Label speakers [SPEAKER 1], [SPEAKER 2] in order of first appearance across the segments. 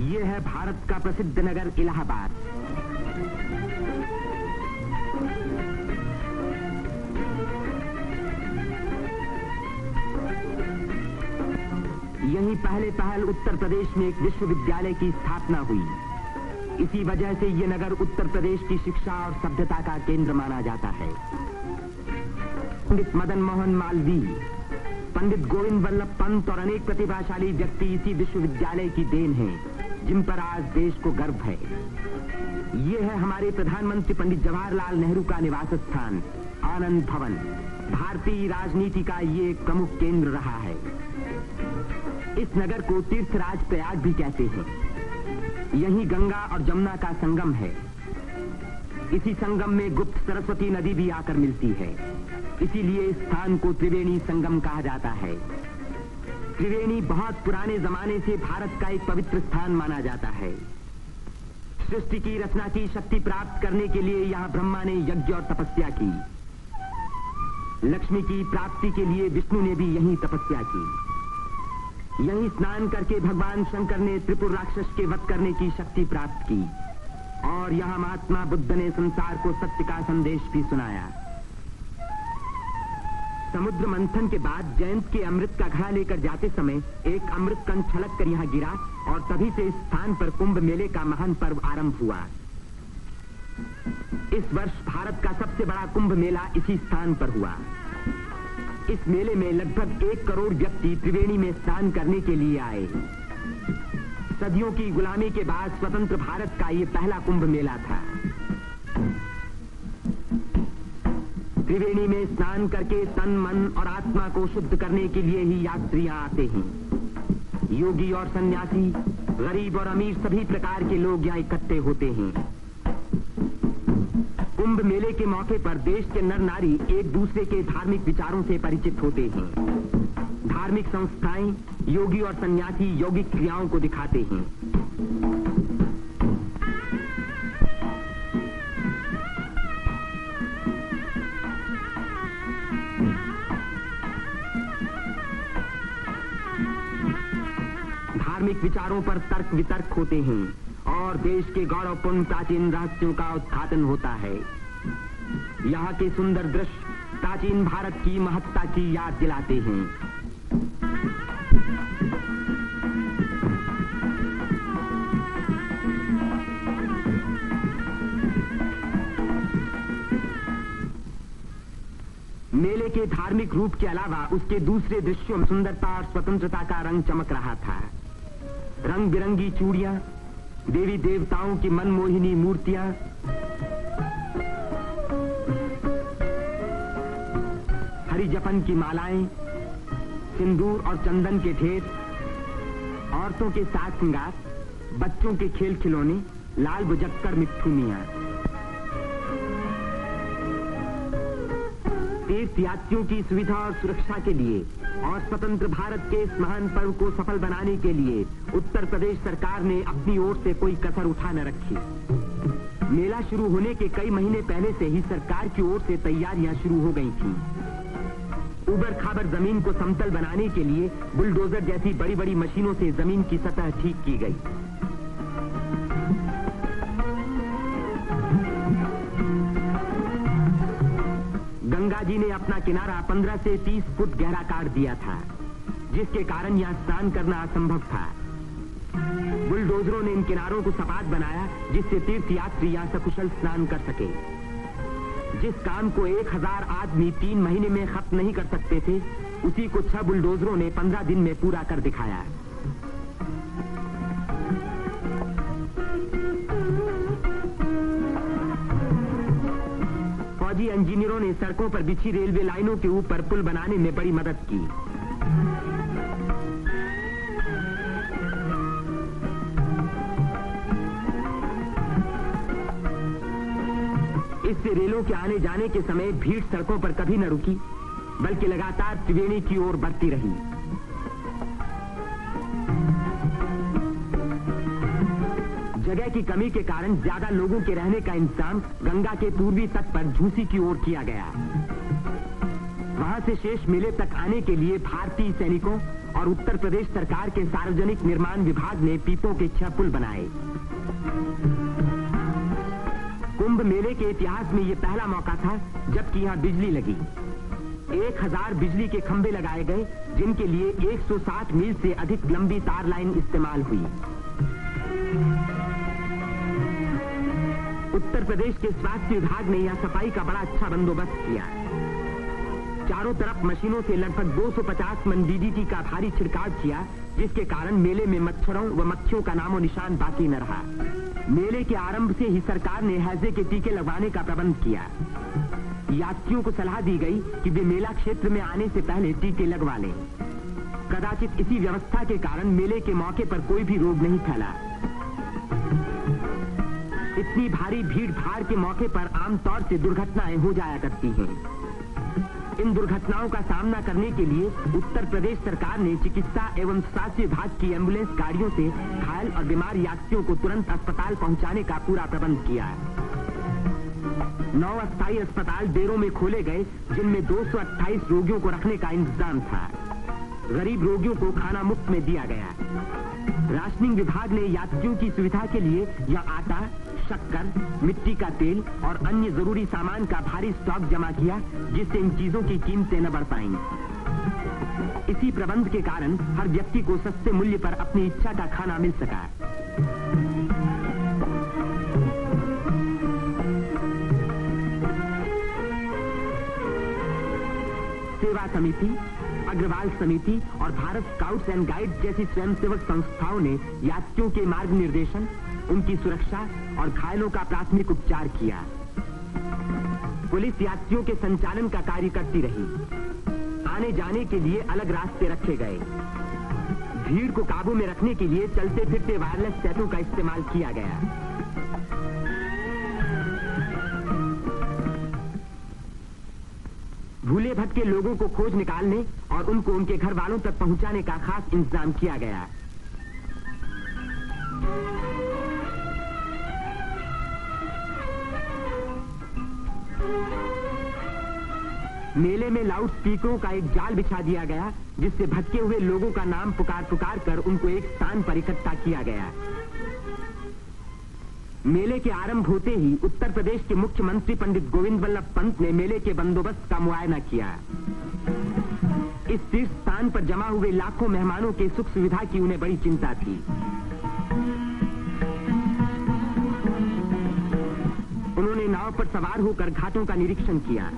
[SPEAKER 1] ये है भारत का प्रसिद्ध नगर इलाहाबाद। यहीं पहल उत्तर प्रदेश में एक विश्वविद्यालय की स्थापना हुई। इसी वजह से ये नगर उत्तर प्रदेश की शिक्षा और सभ्यता का केंद्र माना जाता है। पंडित मदन मोहन मालवीय, पंडित गोविंद वल्लभ पंत और अनेक प्रतिभाशाली व्यक्ति इसी विश्वविद्यालय की देन हैं, जिन पर आज देश को गर्व है। ये है हमारे प्रधानमंत्री पंडित जवाहरलाल नेहरू का निवास स्थान, आनंद भवन। भारतीय राजनीति का ये एक प्रमुख केंद्र रहा है। इस नगर को तीर्थराज प्रयाग भी कहते हैं। यहीं गंगा और जमुना का संगम है। इसी संगम में गुप्त सरस्वती नदी भी आकर मिलती है। इसीलिए इस स्थान को त्रिवेणी संगम कहा जाता है। त्रिवेणी बहुत पुराने जमाने से भारत का एक पवित्र स्थान माना जाता है। सृष्टि की रचना की शक्ति प्राप्त करने के लिए यहाँ ब्रह्मा ने यज्ञ और तपस्या की। लक्ष्मी की प्राप्ति के लिए विष्णु ने भी यहीं तपस्या की। यहीं स्नान करके भगवान शंकर ने त्रिपुर राक्षस के वध करने की शक्ति प्राप्त की और यहाँ महात्मा बुद्ध ने संसार को सत्य का संदेश भी सुनाया। समुद्र मंथन के बाद जयंत के अमृत का घड़ा लेकर जाते समय एक अमृत कण छलक कर यहाँ गिरा और तभी से इस स्थान पर कुंभ मेले का महान पर्व आरंभ हुआ। इस वर्ष भारत का सबसे बड़ा कुंभ मेला इसी स्थान पर हुआ। इस मेले में लगभग 1 करोड़ व्यक्ति त्रिवेणी में स्नान करने के लिए आए। सदियों की गुलामी के बाद स्वतंत्र भारत का ये पहला कुंभ मेला था। त्रिवेणी में स्नान करके तन, मन और आत्मा को शुद्ध करने के लिए ही यात्रियां आते हैं। योगी और सन्यासी, गरीब और अमीर सभी प्रकार के लोग यहाँ इकट्ठे होते हैं। कुंभ मेले के मौके पर देश के नर नारी एक दूसरे के धार्मिक विचारों से परिचित होते हैं। धार्मिक संस्थाएं योगी और सन्यासी यौगिक क्रियाओं को दिखाते हैं। धार्मिक विचारों पर तर्क वितर्क होते हैं और देश के गौरवपूर्ण प्राचीन रहस्यों का उद्घाटन होता है। यहाँ के सुंदर दृश्य प्राचीन भारत की महत्ता की याद दिलाते हैं। मेले के धार्मिक रूप के अलावा उसके दूसरे दृश्यों में सुंदरता और स्वतंत्रता का रंग चमक रहा था। रंग बिरंगी चूड़ियां, देवी देवताओं की मनमोहिनी मूर्तियां, हरी जपन की मालाएं, सिंदूर और चंदन के ढेर, औरतों के साज श्रृंगार, बच्चों के खेल खिलौने, लाल बुझक्कड़ मिट्ठुनियां। तीर्थयात्रियों की सुविधा और सुरक्षा के लिए और स्वतंत्र भारत के इस महान पर्व को सफल बनाने के लिए उत्तर प्रदेश सरकार ने अपनी ओर से कोई कसर उठा न रखी। मेला शुरू होने के कई महीने पहले से ही सरकार की ओर से तैयारियां शुरू हो गई थीं। उबड़ खाबड़ जमीन को समतल बनाने के लिए बुलडोजर जैसी बड़ी बड़ी मशीनों से जमीन की सतह ठीक की गई। गंगा जी ने अपना किनारा 15 से 30 फुट गहरा काट दिया था, जिसके कारण यहाँ स्नान करना असंभव था। बुलडोजरों ने इन किनारों को सपाट बनाया, जिससे तीर्थयात्री यहाँ सकुशल स्नान कर सके। जिस काम को 1000 आदमी 3 महीने में खत्म नहीं कर सकते थे, उसी को 6 बुलडोजरों ने 15 दिन में पूरा कर दिखाया। फौजी इंजीनियरों ने सड़कों पर बिछी रेलवे लाइनों के ऊपर पुल बनाने में बड़ी मदद की। इससे रेलों के आने जाने के समय भीड़ सड़कों पर कभी न रुकी, बल्कि लगातार त्रिवेणी की ओर बढ़ती रही। जगह की कमी के कारण ज्यादा लोगों के रहने का इंतजाम गंगा के पूर्वी तट पर झूसी की ओर किया गया। वहां से शेष मेले तक आने के लिए भारतीय सैनिकों और उत्तर प्रदेश सरकार के सार्वजनिक निर्माण विभाग ने पीपों के 6 पुल बनाए। कुंभ मेले के इतिहास में यह पहला मौका था जबकि यहां बिजली लगी। 1000 बिजली के खंभे लगाए गए, जिनके लिए 160 मील से अधिक लंबी तार लाइन इस्तेमाल हुई। उत्तर प्रदेश के स्वास्थ्य विभाग ने यहां सफाई का बड़ा अच्छा बंदोबस्त किया। चारों तरफ मशीनों से लगभग 250 मन डीडीटी का भारी छिड़काव किया, जिसके कारण मेले में मच्छरों व मक्खियों का नामो निशान बाकी न रहा। मेले के आरंभ से ही सरकार ने हैजे के टीके लगवाने का प्रबंध किया। यात्रियों को सलाह दी गई कि वे मेला क्षेत्र में आने से पहले टीके लगवा लें। कदाचित इसी व्यवस्था के कारण मेले के मौके पर कोई भी रोग नहीं फैला। इतनी भारी भीड़ भाड़ के मौके पर आमतौर से दुर्घटनाएं हो जाया करती हैं। इन दुर्घटनाओं का सामना करने के लिए उत्तर प्रदेश सरकार ने चिकित्सा एवं स्वास्थ्य विभाग की एम्बुलेंस गाड़ियों से घायल और बीमार यात्रियों को तुरंत अस्पताल पहुंचाने का पूरा प्रबंध किया। 9 अस्थायी अस्पताल देरों में खोले गए, जिनमें 228 रोगियों को रखने का इंतजाम था। गरीब रोगियों को खाना मुफ्त में दिया गया। राशनिंग विभाग ने यात्रियों की सुविधा के लिए यहां आटा, शक्कर, मिट्टी का तेल और अन्य जरूरी सामान का भारी स्टॉक जमा किया, जिससे इन चीजों की कीमतें न बढ़ पाएं। इसी प्रबंध के कारण हर व्यक्ति को सस्ते मूल्य पर अपनी इच्छा का खाना मिल सका। सेवा समिति, अग्रवाल समिति और भारत स्काउट्स एंड गाइड्स जैसी स्वयंसेवक संस्थाओं ने यात्रियों के मार्ग निर्देशन, उनकी सुरक्षा और घायलों का प्राथमिक उपचार किया। पुलिस यात्रियों के संचालन का कार्य करती रही। आने जाने के लिए अलग रास्ते रखे गए। भीड़ को काबू में रखने के लिए चलते फिरते वायरलेस सेटों का इस्तेमाल किया गया। भूले भटके लोगों को खोज निकालने और उनको उनके घर वालों तक पहुंचाने का खास इंतजाम किया गया। मेले में लाउड स्पीकरों का एक जाल बिछा दिया गया, जिससे भटके हुए लोगों का नाम पुकार पुकार कर उनको एक स्थान पर इकट्ठा किया गया। मेले के आरंभ होते ही उत्तर प्रदेश के मुख्यमंत्री पंडित गोविंद वल्लभ पंत ने मेले के बंदोबस्त का मुआयना किया। इस शीर्ष स्थान पर जमा हुए लाखों मेहमानों के सुख सुविधा की उन्हें बड़ी चिंता थी। उन्होंने नाव पर सवार होकर घाटों का निरीक्षण किया।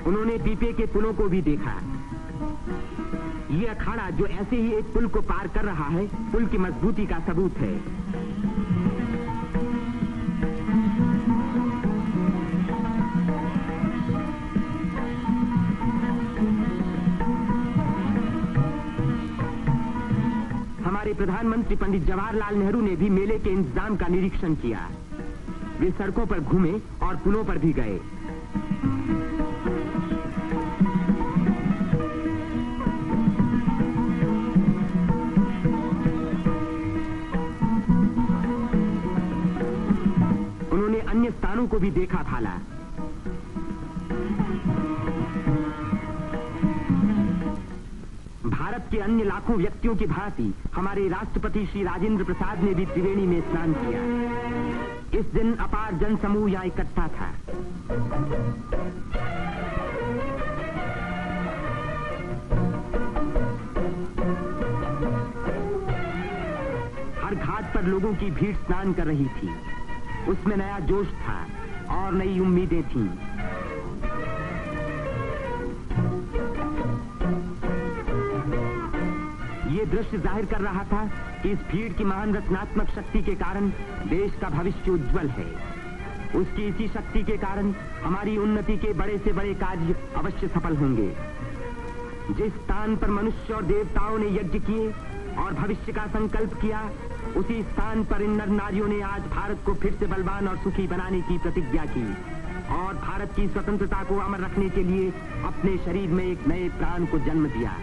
[SPEAKER 1] उन्होंने पीपे के पुलों को भी देखा। ये अखाड़ा जो ऐसे ही एक पुल को पार कर रहा है, पुल की मजबूती का सबूत है। हमारे प्रधानमंत्री पंडित जवाहरलाल नेहरू ने भी मेले के इंतजाम का निरीक्षण किया। वे सड़कों पर घूमे और पुलों पर भी गए। उन्होंने अन्य स्थानों को भी देखा भाला। भारत के अन्य लाखों व्यक्तियों की भांति हमारे राष्ट्रपति श्री राजेंद्र प्रसाद ने भी त्रिवेणी में स्नान किया। इस दिन अपार जनसमूह यहां इकट्ठा था। हर घाट पर लोगों की भीड़ स्नान कर रही थी। उसमें नया जोश था और नई उम्मीदें थीं। ये दृश्य जाहिर कर रहा था कि इस भीड़ की महान रचनात्मक शक्ति के कारण देश का भविष्य उज्जवल है। उसकी इसी शक्ति के कारण हमारी उन्नति के बड़े से बड़े कार्य अवश्य सफल होंगे। जिस स्थान पर मनुष्य और देवताओं ने यज्ञ किए और भविष्य का संकल्प किया, उसी स्थान पर इन नर नारियों ने आज भारत को फिर से बलवान और सुखी बनाने की प्रतिज्ञा की और भारत की स्वतंत्रता को अमर रखने के लिए अपने शरीर में एक नए प्राण को जन्म दिया।